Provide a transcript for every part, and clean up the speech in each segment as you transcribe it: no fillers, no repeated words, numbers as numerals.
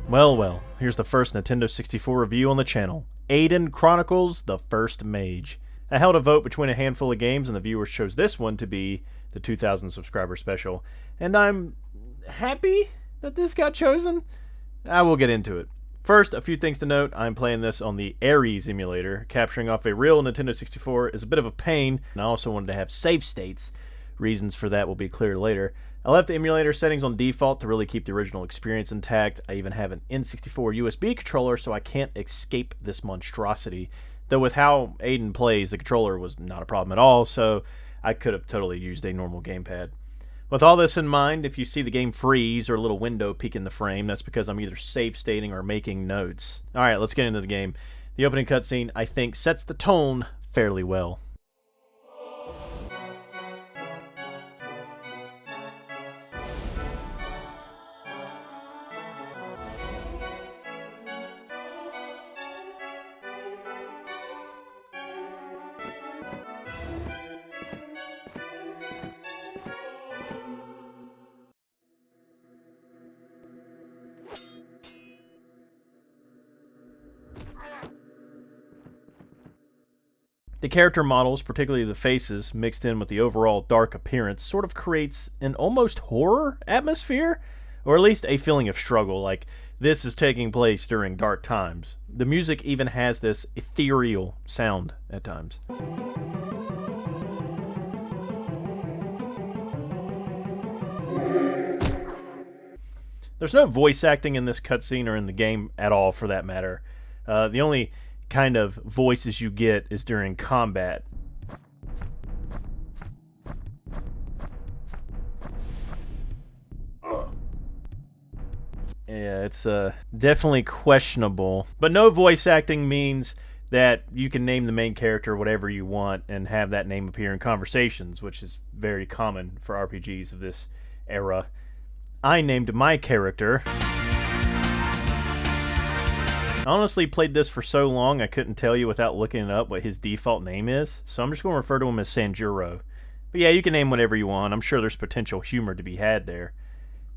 Well, here's the first Nintendo 64 review on the channel. Aidyn Chronicles, the First Mage. I held a vote between a handful of games, and the viewers chose this one to be the 2,000 subscriber special. And I'm happy that this got chosen. I will get into it. First, a few things to note. I'm playing this on the Ares emulator. Capturing off a real Nintendo 64 is a bit of a pain, and I also wanted to have save states. Reasons for that will be clear later. I left the emulator settings on default to really keep the original experience intact. I even have an N64 USB controller, so I can't escape this monstrosity. Though with how Aidyn plays, the controller was not a problem at all, so I could have totally used a normal gamepad. With all this in mind, if you see the game freeze or a little window peek in the frame, that's because I'm either save stating or making notes. Alright, let's get into the game. The opening cutscene, I think, sets the tone fairly well. The character models, particularly the faces, mixed in with the overall dark appearance, sort of creates an almost horror atmosphere, or at least a feeling of struggle, like this is taking place during dark times. The music even has this ethereal sound at times. There's no voice acting in this cutscene or in the game at all, for that matter. The only kind of voices you get is during combat. Yeah, it's definitely questionable. But no voice acting means that you can name the main character whatever you want and have that name appear in conversations, which is very common for RPGs of this era. I named my character... I honestly played this for so long I couldn't tell you without looking it up what his default name is, so I'm just going to refer to him as Sanjuro. But yeah, you can name whatever you want. I'm sure there's potential humor to be had there.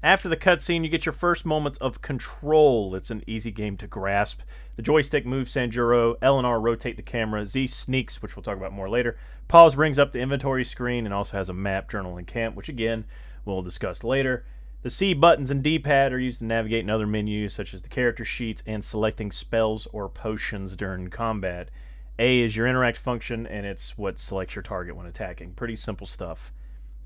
After the cutscene, you get your first moments of control. It's an easy game to grasp. The joystick moves Sanjuro, L and R rotate the camera, Z sneaks, which we'll talk about more later. Pause brings up the inventory screen and also has a map, journal, and camp, which again, we'll discuss later. The C buttons and D-pad are used to navigate in other menus, such as the character sheets and selecting spells or potions during combat. A is your interact function, and it's what selects your target when attacking. Pretty simple stuff.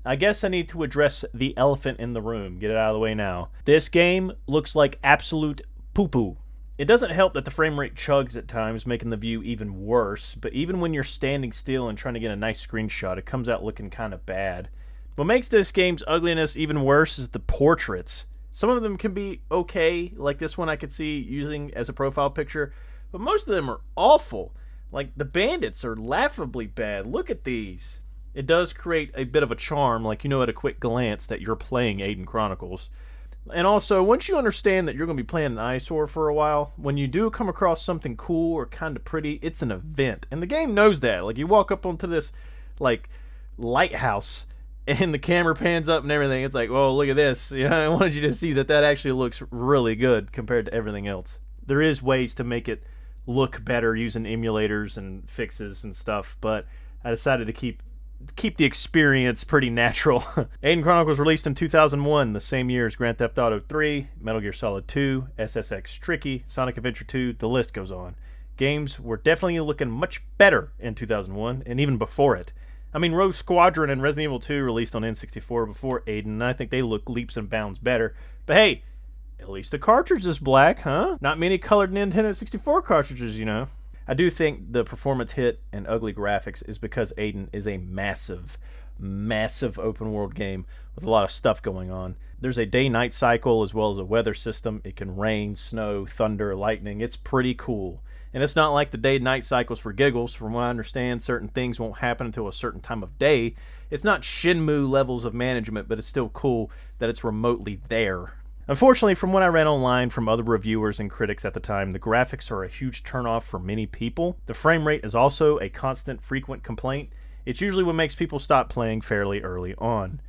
I guess I need to address the elephant in the room. Get it out of the way now. This game looks like absolute poo-poo. It doesn't help that the frame rate chugs at times, making the view even worse, but even when you're standing still and trying to get a nice screenshot, it comes out looking kind of bad. What makes this game's ugliness even worse is the portraits. Some of them can be okay, like this one I could see using as a profile picture, but most of them are awful. Like, the bandits are laughably bad. Look at these. It does create a bit of a charm, like you know at a quick glance that you're playing Aidyn Chronicles. And also, once you understand that you're going to be playing an eyesore for a while, when you do come across something cool or kind of pretty, it's an event. And the game knows that. Like, you walk up onto this, like, lighthouse, and the camera pans up and everything. It's like, whoa, look at this. You know, I wanted you to see that that actually looks really good compared to everything else. There is ways to make it look better using emulators and fixes and stuff, but I decided to keep the experience pretty natural. Aidyn Chronicles released in 2001, the same year as Grand Theft Auto 3, Metal Gear Solid 2, SSX Tricky, Sonic Adventure 2, the list goes on. Games were definitely looking much better in 2001, and even before it. I mean, Rogue Squadron and Resident Evil 2 released on N64 before Aidyn, and I think they look leaps and bounds better. But hey, at least the cartridge is black, huh? Not many colored Nintendo 64 cartridges, you know. I do think the performance hit and ugly graphics is because Aidyn is a massive open world game with a lot of stuff going on. There's a day-night cycle as well as a weather system. It can rain, snow, thunder, lightning. It's pretty cool. And it's not like the day-night cycles for giggles. From what I understand, certain things won't happen until a certain time of day. It's not Shenmue levels of management, but it's still cool that it's remotely there. Unfortunately, from what I read online from other reviewers and critics at the time, the graphics are a huge turnoff for many people. The frame rate is also a constant, frequent complaint. It's usually what makes people stop playing fairly early on.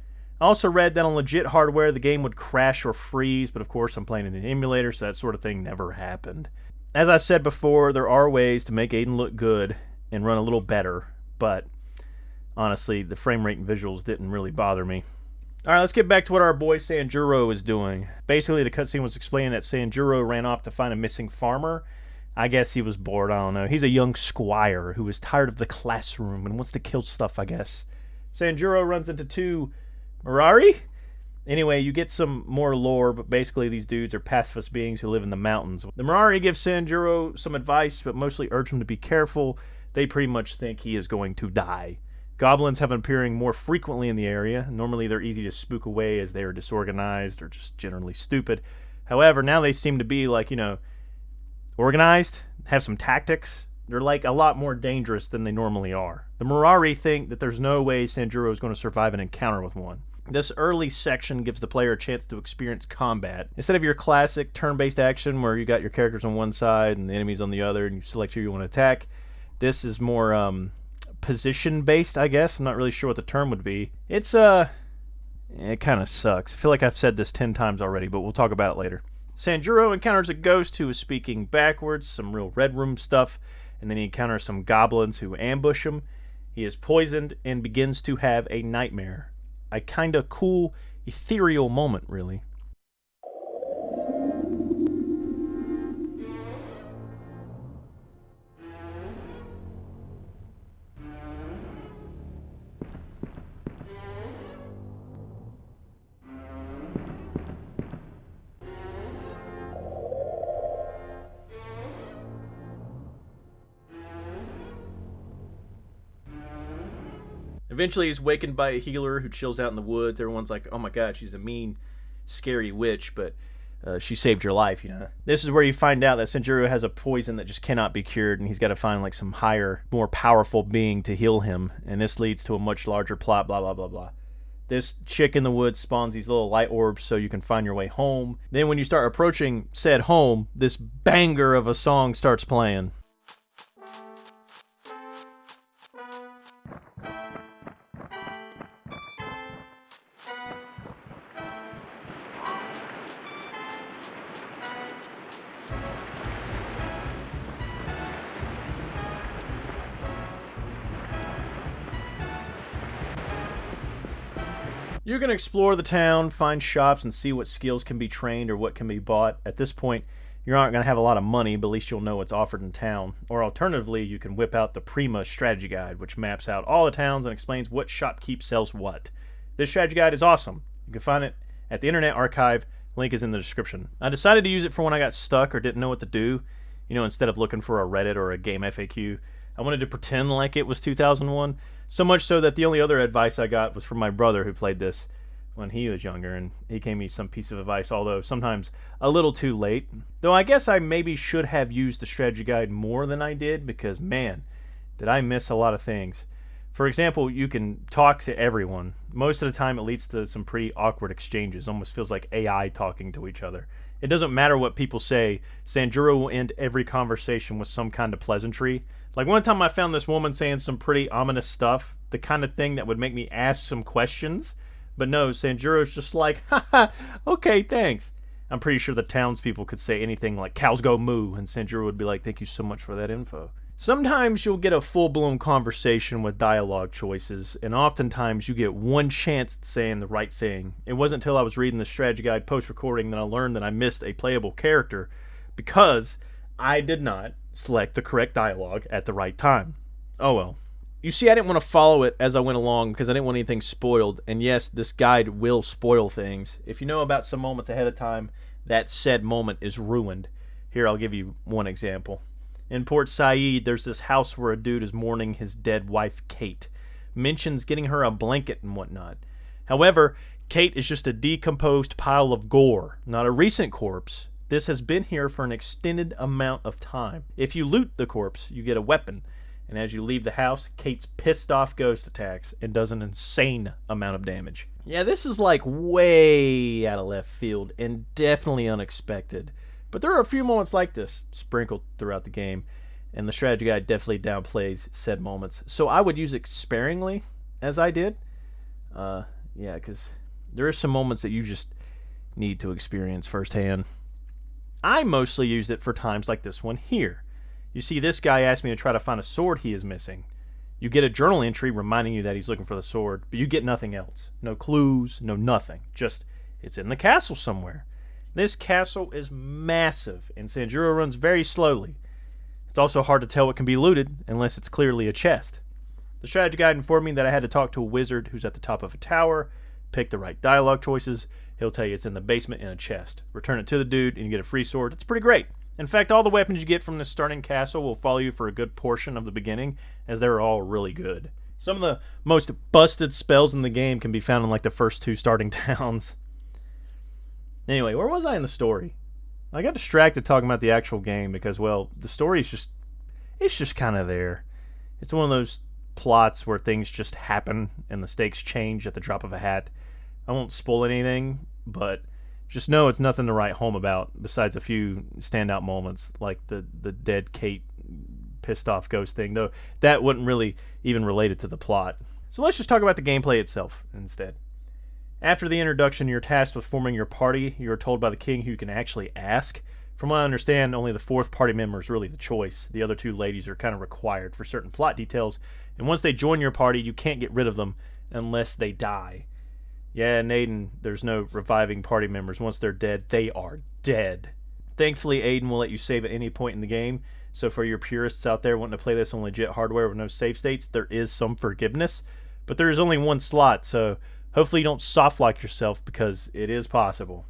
I also read that on legit hardware the game would crash or freeze, but of course I'm playing in an emulator, so that sort of thing never happened. As I said before, there are ways to make Aidyn look good and run a little better, but honestly, the frame rate and visuals didn't really bother me. Alright, let's get back to what our boy Sanjuro is doing. Basically, the cutscene was explaining that Sanjuro ran off to find a missing farmer. I guess he was bored, I don't know. He's a young squire who is tired of the classroom and wants to kill stuff, I guess. Sanjuro runs into two Mirari? Anyway, you get some more lore, but basically these dudes are pacifist beings who live in the mountains. The Mirari give Sanjuro some advice, but mostly urge him to be careful. They pretty much think he is going to die. Goblins have been appearing more frequently in the area. Normally they're easy to spook away as they are disorganized or just generally stupid. However, now they seem to be like, organized, have some tactics. They're like a lot more dangerous than they normally are. The Mirari think that there's no way Sanjuro is going to survive an encounter with one. This early section gives the player a chance to experience combat. Instead of your classic turn-based action where you got your characters on one side and the enemies on the other and you select who you want to attack, this is more position-based, I guess. I'm not really sure what the term would be. It's, it kind of sucks. I feel like I've said this 10 times already, but we'll talk about it later. Sanjuro encounters a ghost who is speaking backwards, some real Red Room stuff, and then he encounters some goblins who ambush him. He is poisoned and begins to have a nightmare. A kinda cool, ethereal moment, really. Eventually, he's wakened by a healer who chills out in the woods. Everyone's like, oh my god, she's a mean, scary witch, but she saved your life, This is where you find out that Sanjuro has a poison that just cannot be cured, and he's got to find like some higher, more powerful being to heal him, and this leads to a much larger plot, blah, blah, blah, blah. This chick in the woods spawns these little light orbs so you can find your way home. Then when you start approaching said home, this banger of a song starts playing. You can explore the town, find shops, and see what skills can be trained or what can be bought. At this point, you aren't going to have a lot of money, but at least you'll know what's offered in town. Or alternatively, you can whip out the Prima strategy guide, which maps out all the towns and explains what shopkeep sells what. This strategy guide is awesome. You can find it at the Internet Archive. Link is in the description. I decided to use it for when I got stuck or didn't know what to do. Instead of looking for a Reddit or a game FAQ, I wanted to pretend like it was 2001. So much so that the only other advice I got was from my brother who played this when he was younger, and he gave me some piece of advice, although sometimes a little too late. Though I guess I maybe should have used the strategy guide more than I did, because man, did I miss a lot of things. For example, you can talk to everyone. Most of the time it leads to some pretty awkward exchanges. Almost feels like AI talking to each other. It doesn't matter what people say, Sanjuro will end every conversation with some kind of pleasantry. Like one time I found this woman saying some pretty ominous stuff, the kind of thing that would make me ask some questions. But no, Sanjuro's just like, haha, okay, thanks. I'm pretty sure the townspeople could say anything like, cows go moo, and Sanjuro would be like, thank you so much for that info. Sometimes you'll get a full-blown conversation with dialogue choices, and oftentimes you get one chance at saying the right thing. It wasn't until I was reading the strategy guide post-recording that I learned that I missed a playable character because I did not select the correct dialogue at the right time. Oh well. You see, I didn't want to follow it as I went along because I didn't want anything spoiled, and yes, this guide will spoil things. If you know about some moments ahead of time, that said moment is ruined. Here, I'll give you one example. In Port Said, there's this house where a dude is mourning his dead wife, Kate. Mentions getting her a blanket and whatnot. However, Kate is just a decomposed pile of gore, not a recent corpse. This has been here for an extended amount of time. If you loot the corpse, you get a weapon, and as you leave the house, Kate's pissed off ghost attacks and does an insane amount of damage. Yeah, this is like way out of left field and definitely unexpected. But there are a few moments like this sprinkled throughout the game, and the strategy guide definitely downplays said moments. So I would use it sparingly, as I did. Yeah, because there are some moments that you just need to experience firsthand. I mostly used it for times like this one here. You see, this guy asked me to try to find a sword he is missing. You get a journal entry reminding you that he's looking for the sword, but you get nothing else. No clues, no nothing. Just, it's in the castle somewhere. This castle is massive, and Sanjuro runs very slowly. It's also hard to tell what can be looted, unless it's clearly a chest. The strategy guide informed me that I had to talk to a wizard who's at the top of a tower, pick the right dialogue choices. He'll tell you it's in the basement in a chest. Return it to the dude, and you get a free sword. It's pretty great. In fact, all the weapons you get from this starting castle will follow you for a good portion of the beginning, as they're all really good. Some of the most busted spells in the game can be found in like the first 2 starting towns. Anyway, where was I in the story? I got distracted talking about the actual game because, well, the story is just kind of there. It's one of those plots where things just happen and the stakes change at the drop of a hat. I won't spoil anything, but just know it's nothing to write home about besides a few standout moments like the dead Kate pissed off ghost thing, though that wouldn't really even relate it to the plot. So let's just talk about the gameplay itself instead. After the introduction, you're tasked with forming your party. You're told by the king who you can actually ask. From what I understand, only the 4th party member is really the choice. The other 2 ladies are kind of required for certain plot details, and once they join your party, you can't get rid of them unless they die. Yeah, and Aidyn, there's no reviving party members. Once they're dead, they are dead. Thankfully, Aidyn will let you save at any point in the game, so for your purists out there wanting to play this on legit hardware with no save states, there is some forgiveness, but there is only 1 slot, so hopefully you don't soft-lock yourself because it is possible.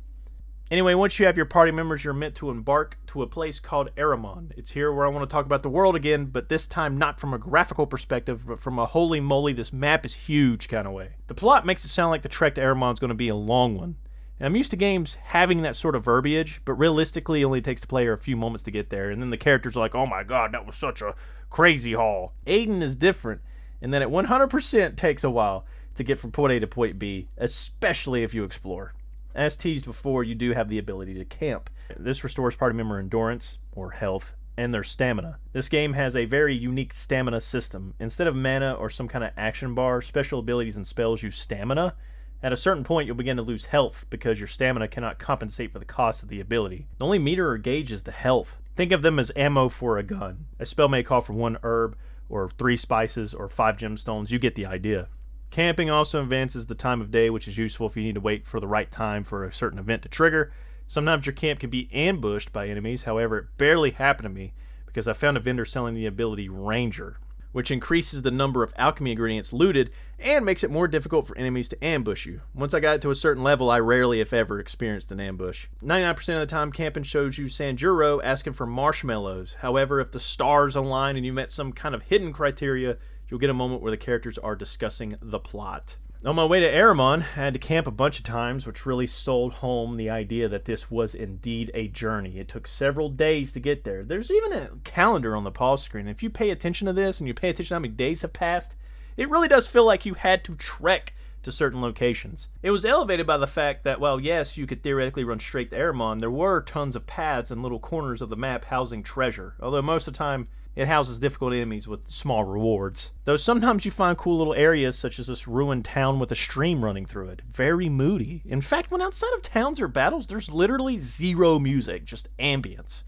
Anyway, once you have your party members, you're meant to embark to a place called Aramon. It's here where I want to talk about the world again, but this time not from a graphical perspective, but from a holy moly, this map is huge kind of way. The plot makes it sound like the trek to Aramon is going to be a long one. And I'm used to games having that sort of verbiage, but realistically it only takes the player a few moments to get there, and then the characters are like, oh my god, that was such a crazy haul. Aidyn is different, in that it 100% takes a while to get from point A to point B, especially if you explore. As teased before, you do have the ability to camp. This restores party member endurance, or health, and their stamina. This game has a very unique stamina system. Instead of mana or some kind of action bar, special abilities and spells use stamina. At a certain point, you'll begin to lose health because your stamina cannot compensate for the cost of the ability. The only meter or gauge is the health. Think of them as ammo for a gun. A spell may call for 1 herb, or 3 spices, or 5 gemstones. You get the idea. Camping also advances the time of day, which is useful if you need to wait for the right time for a certain event to trigger. Sometimes your camp can be ambushed by enemies, however, it barely happened to me because I found a vendor selling the ability Ranger, which increases the number of alchemy ingredients looted and makes it more difficult for enemies to ambush you. Once I got it to a certain level, I rarely, if ever, experienced an ambush. 99% of the time, camping shows you Sanjuro asking for marshmallows. However, if the stars align and you met some kind of hidden criteria, you'll get a moment where the characters are discussing the plot. On my way to Aramon, I had to camp a bunch of times, which really sold home the idea that this was indeed a journey. It took several days to get there. There's even a calendar on the pause screen. If you pay attention to this and you pay attention to how many days have passed, it really does feel like you had to trek to certain locations. It was elevated by the fact that, while yes, you could theoretically run straight to Aramon, there were tons of paths and little corners of the map housing treasure, although most of the time it houses difficult enemies with small rewards. Though sometimes you find cool little areas such as this ruined town with a stream running through it. Very moody. In fact, when outside of towns or battles, there's literally zero music, just ambience.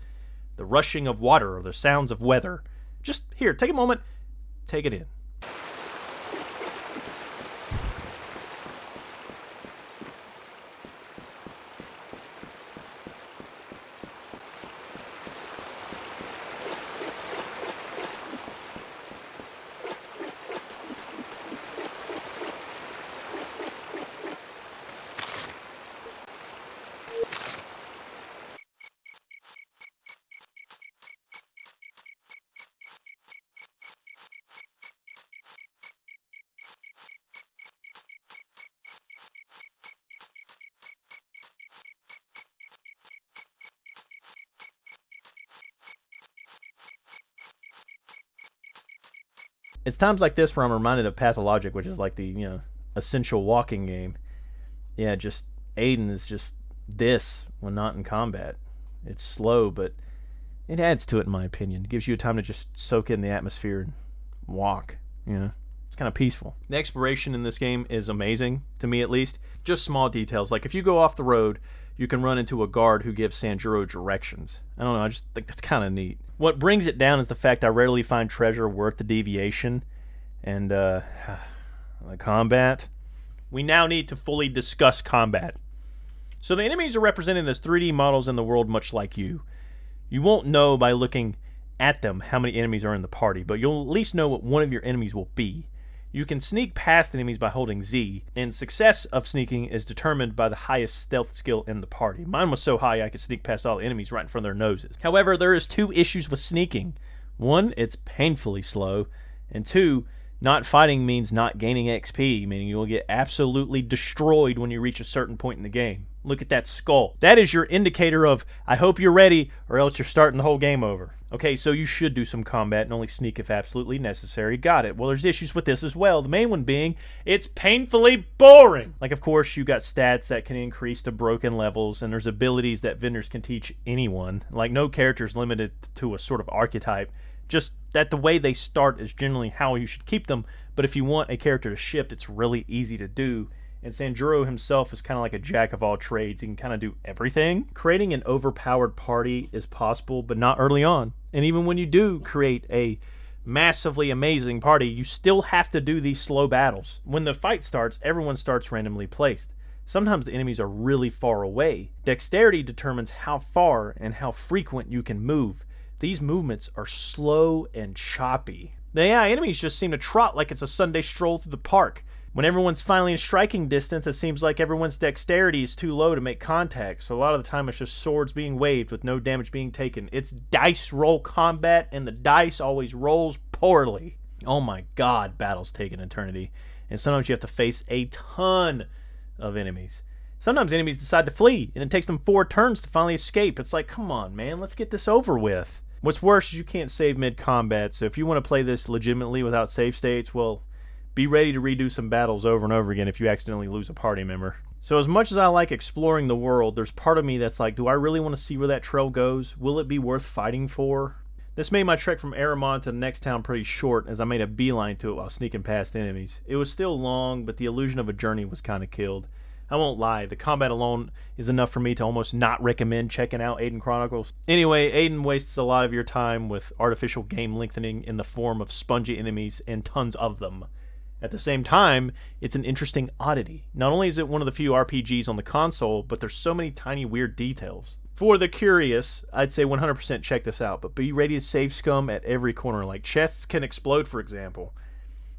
The rushing of water or the sounds of weather. Just here, take a moment, take it in. It's times like this where I'm reminded of Pathologic, which is like the, essential walking game. Yeah, just Aidyn is just this when not in combat. It's slow, but it adds to it in my opinion. It gives you time to just soak in the atmosphere and walk, It's kind of peaceful. The exploration in this game is amazing, to me at least. Just small details, like if you go off the road, you can run into a guard who gives Sanjuro directions. I don't know, I just think that's kind of neat. What brings it down is the fact I rarely find treasure worth the deviation. And, the combat. We now need to fully discuss combat. So the enemies are represented as 3D models in the world much like you. You won't know by looking at them how many enemies are in the party, but you'll at least know what one of your enemies will be. You can sneak past enemies by holding Z, and success of sneaking is determined by the highest stealth skill in the party. Mine was so high I could sneak past all the enemies right in front of their noses. However, there is 2 issues with sneaking. 1, it's painfully slow, and 2, not fighting means not gaining XP, meaning you will get absolutely destroyed when you reach a certain point in the game. Look at that skull. That is your indicator of, I hope you're ready, or else you're starting the whole game over. Okay, so you should do some combat and only sneak if absolutely necessary. Got it. Well, there's issues with this as well. The main one being, it's painfully boring. Like, of course, you got stats that can increase to broken levels, and there's abilities that vendors can teach anyone. Like, no character is limited to a sort of archetype. Just that the way they start is generally how you should keep them, but if you want a character to shift, it's really easy to do. And Sanjuro himself is kind of like a jack of all trades. He can kind of do everything. Creating an overpowered party is possible, but not early on. And even when you do create a massively amazing party, you still have to do these slow battles. When the fight starts, everyone starts randomly placed. Sometimes the enemies are really far away. Dexterity determines how far and how frequent you can move. These movements are slow and choppy. The AI enemies just seem to trot like it's a Sunday stroll through the park. When everyone's finally in striking distance, it seems like everyone's dexterity is too low to make contact, so a lot of the time it's just swords being waved with no damage being taken. It's dice roll combat, and the dice always rolls poorly. Oh my god, battles take an eternity, and sometimes you have to face a ton of enemies. Sometimes enemies decide to flee, and it takes them 4 turns to finally escape. It's like, come on, man, let's get this over with. What's worse is you can't save mid-combat, so if you want to play this legitimately without save states, well, be ready to redo some battles over and over again if you accidentally lose a party member. So as much as I like exploring the world, there's part of me that's like, do I really want to see where that trail goes? Will it be worth fighting for? This made my trek from Aramon to the next town pretty short, as I made a beeline to it while sneaking past enemies. It was still long, but the illusion of a journey was kind of killed. I won't lie, the combat alone is enough for me to almost not recommend checking out Aidyn Chronicles. Anyway, Aidyn wastes a lot of your time with artificial game lengthening in the form of spongy enemies and tons of them. At the same time, it's an interesting oddity. Not only is it one of the few RPGs on the console, but there's so many tiny weird details. For the curious, I'd say 100% check this out, but be ready to save scum at every corner, like chests can explode, for example.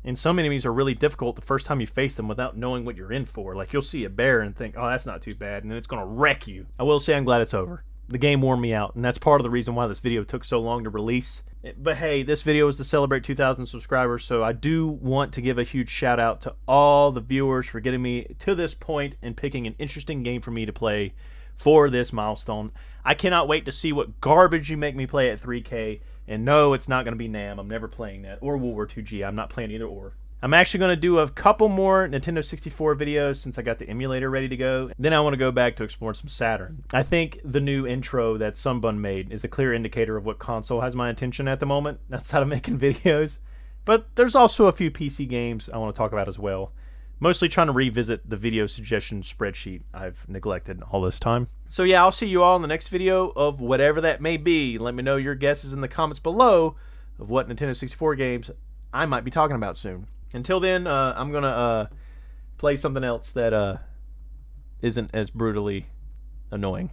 And some enemies are really difficult the first time you face them without knowing what you're in for. Like, you'll see a bear and think, oh, that's not too bad, and then it's going to wreck you. I will say I'm glad it's over. The game wore me out, and that's part of the reason why this video took so long to release. But hey, this video is to celebrate 2,000 subscribers, so I do want to give a huge shout out to all the viewers for getting me to this point and picking an interesting game for me to play for this milestone. I cannot wait to see what garbage you make me play at 3K, and no, it's not going to be NAM. I'm never playing that, or World War II. I'm not playing either or. I'm actually going to do a couple more Nintendo 64 videos since I got the emulator ready to go. Then I want to go back to explore some Saturn. I think the new intro that Sunbun made is a clear indicator of what console has my attention at the moment, outside of making videos. But there's also a few PC games I want to talk about as well. Mostly trying to revisit the video suggestion spreadsheet I've neglected all this time. So yeah, I'll see you all in the next video of whatever that may be. Let me know your guesses in the comments below of what Nintendo 64 games I might be talking about soon. Until then, I'm going to play something else that isn't as brutally annoying.